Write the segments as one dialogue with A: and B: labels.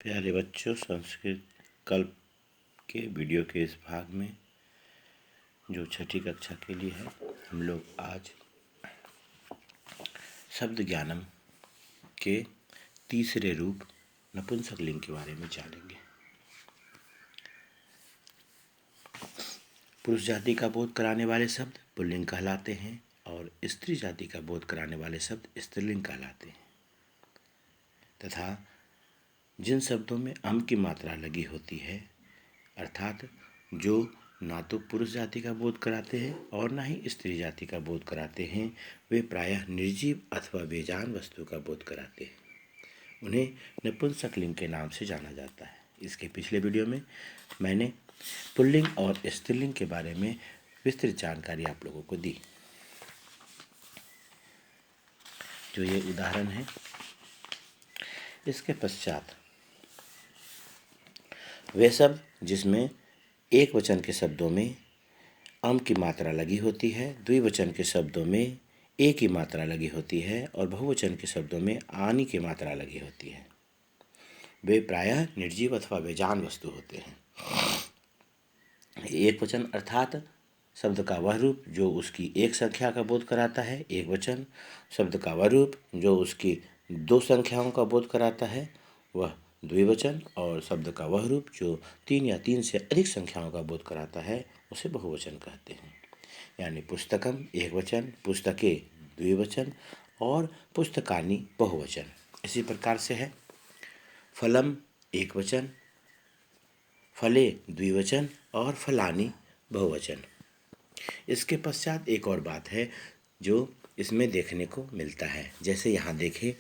A: प्यारे बच्चों, संस्कृत कल्प के वीडियो के इस भाग में जो छठी कक्षा के लिए है, हम लोग आज शब्द ज्ञानम के तीसरे रूप नपुंसकलिंग के बारे में जानेंगे। पुरुष जाति का बोध कराने वाले शब्द पुल्लिंग कहलाते हैं और स्त्री जाति का बोध कराने वाले शब्द स्त्रीलिंग कहलाते हैं तथा जिन शब्दों में अम की मात्रा लगी होती है, अर्थात जो ना तो पुरुष जाति का बोध कराते हैं और ना ही स्त्री जाति का बोध कराते हैं, वे प्रायः निर्जीव अथवा बेजान वस्तु का बोध कराते हैं। उन्हें नपुंसकलिंग के नाम से जाना जाता है। इसके पिछले वीडियो में मैंने पुल्लिंग और स्त्रीलिंग के बारे में विस्तृत जानकारी आप लोगों को दी। जो ये उदाहरण है, इसके पश्चात वे शब्द जिसमें एक वचन के शब्दों में अम की मात्रा लगी होती है, द्विवचन के शब्दों में ए की मात्रा लगी होती है और बहुवचन के शब्दों में आनी की मात्रा लगी होती है, वे प्रायः निर्जीव अथवा बेजान वस्तु होते हैं। एक वचन अर्थात शब्द का वह रूप जो उसकी एक संख्या का बोध कराता है। एक वचन शब्द का वह रूप जो उसकी दो संख्याओं का बोध कराता है, वह द्विवचन, और शब्द का वह रूप जो तीन या तीन से अधिक संख्याओं का बोध कराता है, उसे बहुवचन कहते हैं। यानी पुस्तकम एक वचन, पुस्तके द्विवचन और पुस्तकानि बहुवचन। इसी प्रकार से है फलम एक वचन, फले द्विवचन और फलानी बहुवचन। इसके पश्चात एक और बात है जो इसमें देखने को मिलता है। जैसे यहाँ देखें,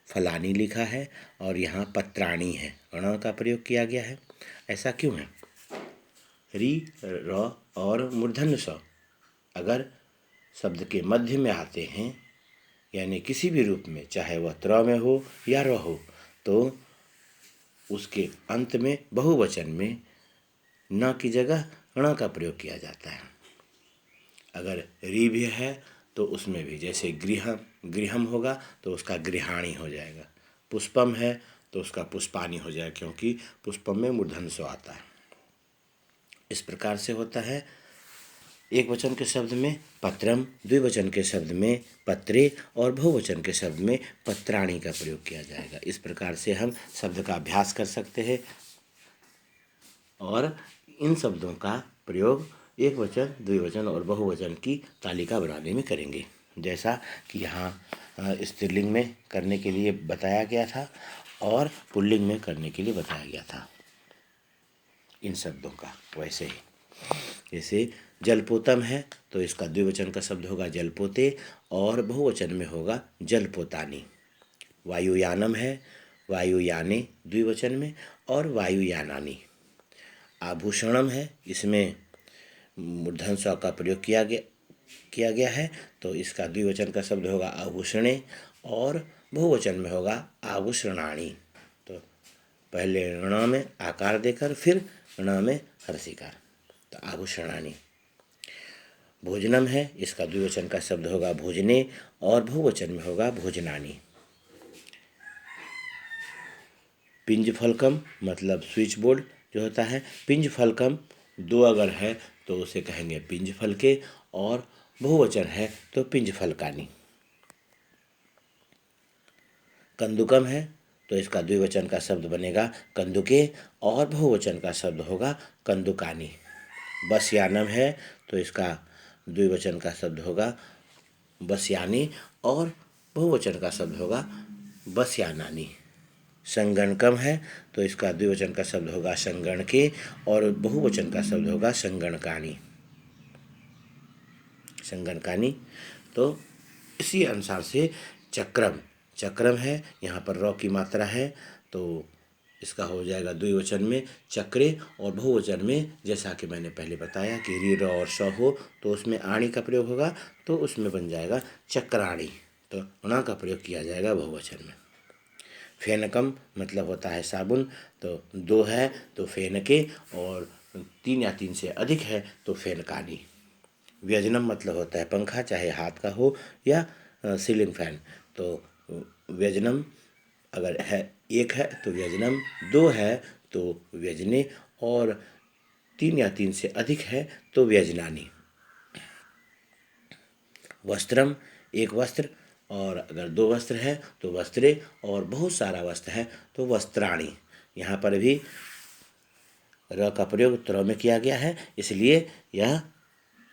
A: फलानी लिखा है और यहाँ पत्राणी है, ण का प्रयोग किया गया है। ऐसा क्यों है? री, र और मूर्धन्य स अगर शब्द के मध्य में आते हैं, यानी किसी भी रूप में, चाहे वह त्र में हो या र हो, तो उसके अंत में बहुवचन में न की जगह ण का प्रयोग किया जाता है। अगर री भी है तो उसमें भी, जैसे गृहम होगा तो उसका गृहाणी हो जाएगा। पुष्पम है तो उसका पुष्पानी हो जाएगा, क्योंकि पुष्पम में मूर्धन्य स आता है। इस प्रकार से होता है। एक वचन के शब्द में पत्रम, द्विवचन के शब्द में पत्रे और बहुवचन के शब्द में पत्राणी का प्रयोग किया जाएगा। इस प्रकार से हम शब्द का अभ्यास कर सकते हैं और इन शब्दों का प्रयोग एक वचन, द्विवचन और बहुवचन की तालिका बनाने में करेंगे। जैसा कि यहाँ स्त्रीलिंग में करने के लिए बताया गया था और पुल्लिंग में करने के लिए बताया गया था इन शब्दों का। वैसे ही जैसे जलपोतम है तो इसका द्विवचन का शब्द होगा जलपोते और बहुवचन में होगा जलपोतानी। वायुयानम है, वायुयाने द्विवचन में और वायुयानानी। आभूषणम है, इसमें मूर्धन्य स का प्रयोग किया गया है, तो इसका द्विवचन का शब्द होगा आभूषणे और बहुवचन में होगा आभूषणाणी। तो पहले ण में आकार देकर फिर ण में हर्षिकार, तो आभूषणाणी। भोजनम है, इसका द्विवचन का शब्द होगा भोजने और बहुवचन में होगा भोजनानी। पिंज फलकम मतलब स्विच बोर्ड जो होता है, पिंज फलकम दो अगर है तो उसे कहेंगे पिंज फलके और बहुवचन है तो पिंज फलकानी। कंदुकम है तो इसका द्विवचन का शब्द बनेगा कंदुके और बहुवचन का शब्द होगा कंदुकानी। बसयानम है तो इसका द्विवचन का शब्द होगा बसयानी और बहुवचन का शब्द होगा बसयानानी। संगणकम है तो इसका द्विवचन का शब्द होगा संगणके और बहुवचन का शब्द होगा संगणकानी। संगणकानी। तो इसी अनुसार से चक्रम है, यहाँ पर र की मात्रा है तो इसका हो जाएगा द्विवचन में चक्रे और बहुवचन में, जैसा कि मैंने पहले बताया कि री, र और स हो तो उसमें आणी का प्रयोग होगा तो उसमें बन जाएगा चक्राणी, तो ण का प्रयोग किया जाएगा बहुवचन में। फेनकम मतलब होता है साबुन, तो दो है तो फेनके और तीन या तीन से अधिक है तो फेनकानी। व्यजनम मतलब होता है पंखा, चाहे हाथ का हो या सीलिंग फैन, तो व्यजनम अगर है एक है तो व्यजनम, दो है तो व्यजने, और तीन या तीन से अधिक है तो व्यजनानी। वस्त्रम, एक वस्त्र, और अगर दो वस्त्र है तो वस्त्रे, और बहुत सारा वस्त्र है तो वस्त्राणी। यहाँ पर भी र का प्रयोग त्र में किया गया है, इसलिए यह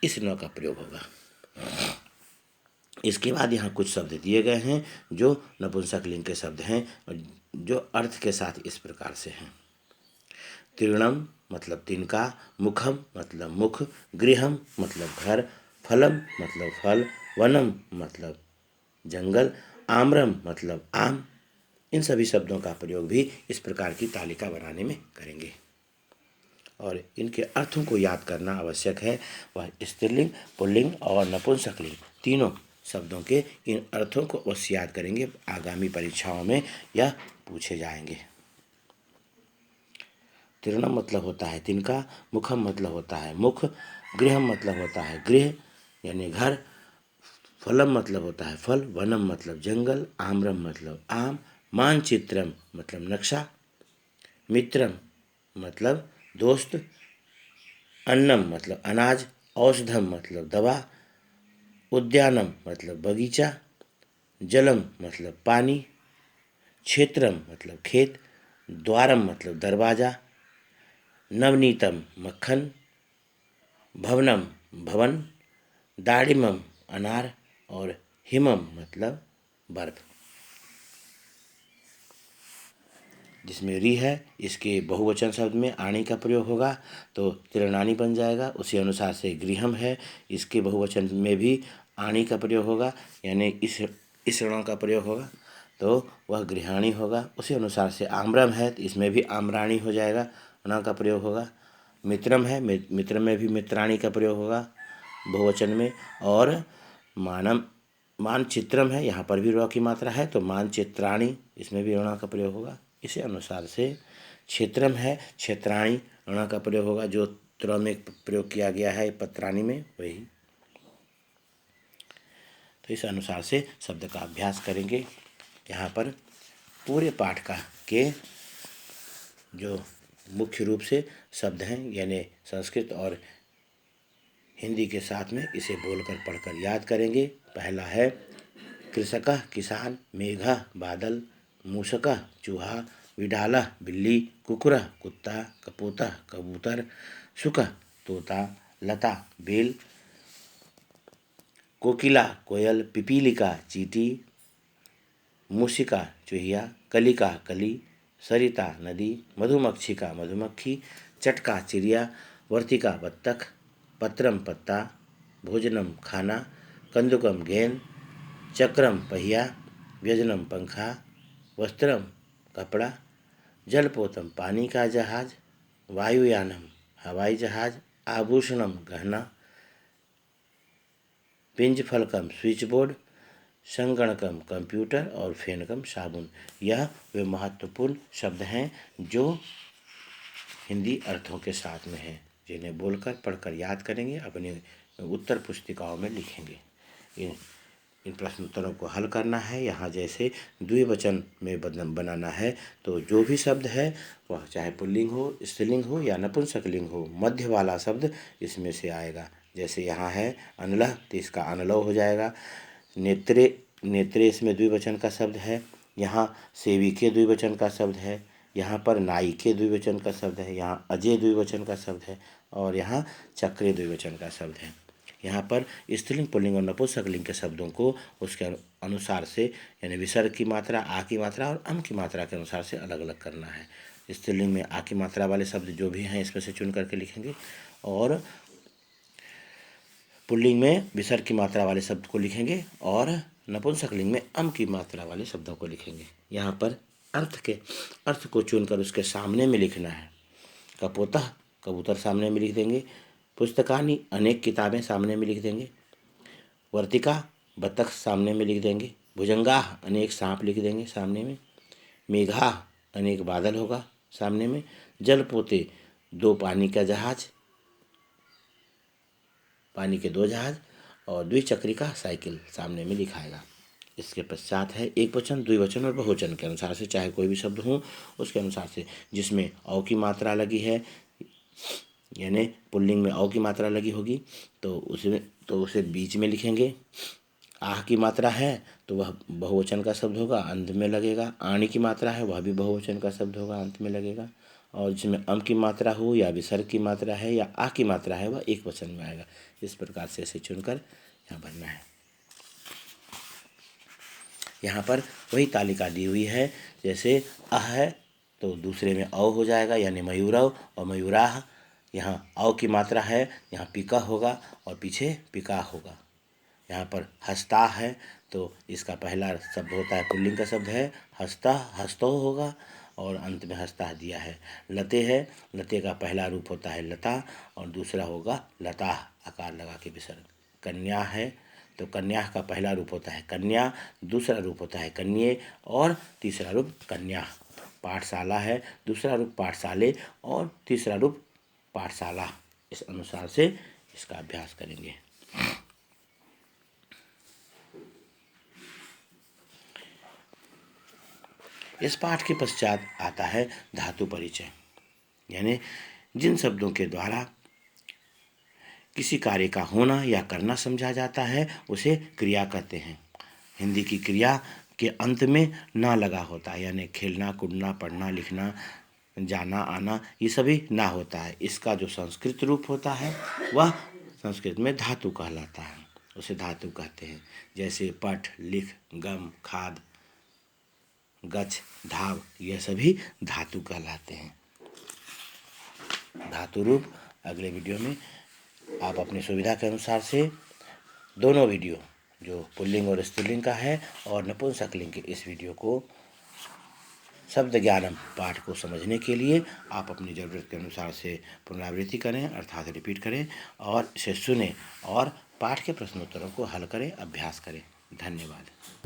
A: इस न का प्रयोग होगा। इसके बाद यहाँ कुछ शब्द दिए गए हैं जो नपुंसकलिंग के शब्द हैं और जो अर्थ के साथ इस प्रकार से हैं। तीर्णम मतलब तिनका, मुखम मतलब मुख, गृहम मतलब घर, फलम मतलब फल, वनम मतलब जंगल, आम्रम मतलब आम। इन सभी शब्दों का प्रयोग भी इस प्रकार की तालिका बनाने में करेंगे और इनके अर्थों को याद करना आवश्यक है। वह स्त्रीलिंग, पुल्लिंग और नपुंसकलिंग तीनों शब्दों के इन अर्थों को अवश्य याद करेंगे, आगामी परीक्षाओं में यह पूछे जाएंगे। तीर्णम मतलब होता है तिनका, मुखम मतलब होता है मुख, गृहम मतलब होता है गृह यानी घर, फलम मतलब होता है फल, वनम मतलब जंगल, आम्रम मतलब आम, मानचित्रम मतलब नक्शा, मित्रम मतलब दोस्त, अन्नम मतलब अनाज, औषधम मतलब दवा, उद्यानम मतलब बगीचा, जलम मतलब पानी, क्षेत्रम मतलब खेत, द्वारम मतलब दरवाज़ा, नवनीतम मक्खन, भवनम भवन, दाड़िमम अनार, और हिमम मतलब बर्फ। जिसमें री है इसके बहुवचन शब्द में आणी का प्रयोग होगा तो त्रिणानी बन जाएगा। उसी अनुसार से गृहम है, इसके बहुवचन में भी आणी का प्रयोग होगा, यानी इस ऋण का प्रयोग होगा तो वह गृहाणी होगा। उसी अनुसार से आम्रम है तो इसमें भी आम्राणी हो जाएगा, ण का प्रयोग होगा। मित्रम है, मित्र में भी मित्राणी का प्रयोग होगा बहुवचन में। और मानचित्रम है, यहाँ पर भी र की मात्रा है तो मानचित्राणी, इसमें भी ऋण का प्रयोग होगा। इसी अनुसार से क्षेत्रम है, क्षेत्राणी ण का प्रयोग होगा, जो त्र में प्रयोग किया गया है पत्राणी में वही। तो इस अनुसार से शब्द का अभ्यास करेंगे। यहाँ पर पूरे पाठ का के जो मुख्य रूप से शब्द हैं यानी संस्कृत और हिंदी के साथ में इसे बोलकर पढ़कर याद करेंगे। पहला है कृषकः किसान, मेघः बादल, मूषकः चूहा, विडालः बिल्ली, कुकुरः कुत्ता, कपोतः कबूतर, शुकः तोता, लता बेल, कोकिला कोयल, पिपीलिका चींटी, मूषिका चूहिया, कलिका कली, सरिता नदी, मधुमक्षिका मधुमक्खी, चटका चिड़िया, वर्तिका बत्तख, पत्रम पत्ता, भोजनम खाना, कंदुकम गेंद, चक्रम पहिया, व्यजनम पंखा, वस्त्रम कपड़ा, जलपोतम पानी का जहाज, वायुयानम हवाई जहाज, आभूषणम गहना, पिंजफलकम स्विच बोर्ड, संगणकम कंप्यूटर और फेनकम साबुन। यह वे महत्वपूर्ण शब्द हैं जो हिंदी अर्थों के साथ में हैं, जिन्हें बोलकर पढ़कर याद करेंगे, अपने उत्तर पुस्तिकाओं में लिखेंगे। इन प्रश्नोत्तरों को हल करना है। यहाँ जैसे द्विवचन में बनाना है तो जो भी शब्द है वह चाहे पुल्लिंग हो, स्त्रीलिंग हो या नपुंसकलिंग हो, मध्य वाला शब्द इसमें से आएगा। जैसे यहाँ है अनलह तो इसका अनलव हो जाएगा। नेत्रे, नेत्रे इसमें द्विवचन का शब्द है। यहाँ सेविके द्विवचन का शब्द है। यहाँ पर नाई के द्विवचन का शब्द है। यहाँ अजय द्विवचन का शब्द है और यहाँ चक्रे द्विवचन का शब्द है। यहाँ पर स्त्रीलिंग, पुल्लिंग और नपुंसकलिंग के शब्दों को उसके अनुसार से यानी विसर्ग की मात्रा, आ की मात्रा और अम की मात्रा के अनुसार से अलग अलग करना है। स्त्रीलिंग में आ की मात्रा वाले शब्द जो भी हैं इसमें से चुन करके लिखेंगे और पुल्लिंग में विसर्ग की मात्रा वाले शब्द को लिखेंगे और नपुंसकलिंग में अम की मात्रा वाले शब्दों को लिखेंगे। यहाँ पर अर्थ को चुनकर उसके सामने में लिखना है। कपोतः कबूतर सामने में लिख देंगे। पुस्तकानि अनेक किताबें सामने में लिख देंगे। वर्तिका बतख सामने में लिख देंगे। भुजंगाह अनेक सांप लिख देंगे सामने में। मेघाह अनेक बादल होगा सामने में। जलपोते दो पानी का जहाज, पानी के दो जहाज और द्विचक्रिका साइकिल सामने में लिखाएगा। इसके पश्चात है एक वचन, द्विवचन और बहुवचन के अनुसार से, चाहे कोई भी शब्द हो उसके अनुसार से, जिसमें औ की मात्रा लगी है यानी पुल्लिंग में औ की मात्रा लगी होगी तो उसे बीच में लिखेंगे। आह की मात्रा है तो वह बहुवचन का शब्द होगा, अंत में लगेगा। आणी की मात्रा है वह भी बहुवचन का शब्द होगा, अंत में लगेगा। और जिसमें अम की मात्रा हो या विसर्ग की मात्रा है या आ की मात्रा है वह एक वचन में आएगा। इस प्रकार से इसे चुनकर यहाँ भरना है। यहाँ पर वही तालिका दी हुई है, जैसे अह है तो दूसरे में औ हो जाएगा यानी मयूरव और मयूराह। यहाँ औ की मात्रा है, यहाँ पिका होगा और पीछे पिका होगा। यहाँ पर हस्ता है तो इसका पहला शब्द होता है, पुल्लिंग का शब्द है हस्ता, हस्तो होगा और अंत में हस्ता दिया है। लते है, लते का पहला रूप होता है लता और दूसरा होगा लता, आकार लगा के विसर्ग। कन्या है तो कन्या का पहला रूप होता है कन्या, दूसरा रूप होता है कन्ये और तीसरा रूप कन्या। पाठशाला है, दूसरा रूप पाठशाले और तीसरा रूप पाठशाला। इस अनुसार से इसका अभ्यास करेंगे। इस पाठ के पश्चात आता है धातु परिचय, यानी जिन शब्दों के द्वारा किसी कार्य का होना या करना समझा जाता है उसे क्रिया कहते हैं। हिंदी की क्रिया के अंत में ना लगा होता है, यानी खेलना, कूदना, पढ़ना, लिखना, जाना, आना, ये सभी ना होता है। इसका जो संस्कृत रूप होता है वह संस्कृत में धातु कहलाता है, उसे धातु कहते हैं। जैसे पठ, लिख, गम, खाद, गच्छ, धाव, यह सभी धातु कहलाते हैं। धातु रूप अगले वीडियो में आप अपनी सुविधा के अनुसार से दोनों वीडियो, जो पुल्लिंग और स्त्रीलिंग का है और नपुंसकलिंग के, इस वीडियो को शब्द ज्ञानम पाठ को समझने के लिए आप अपनी ज़रूरत के अनुसार से पुनरावृत्ति करें, अर्थात रिपीट करें और इसे सुनें और पाठ के प्रश्नोत्तरों को हल करें, अभ्यास करें। धन्यवाद।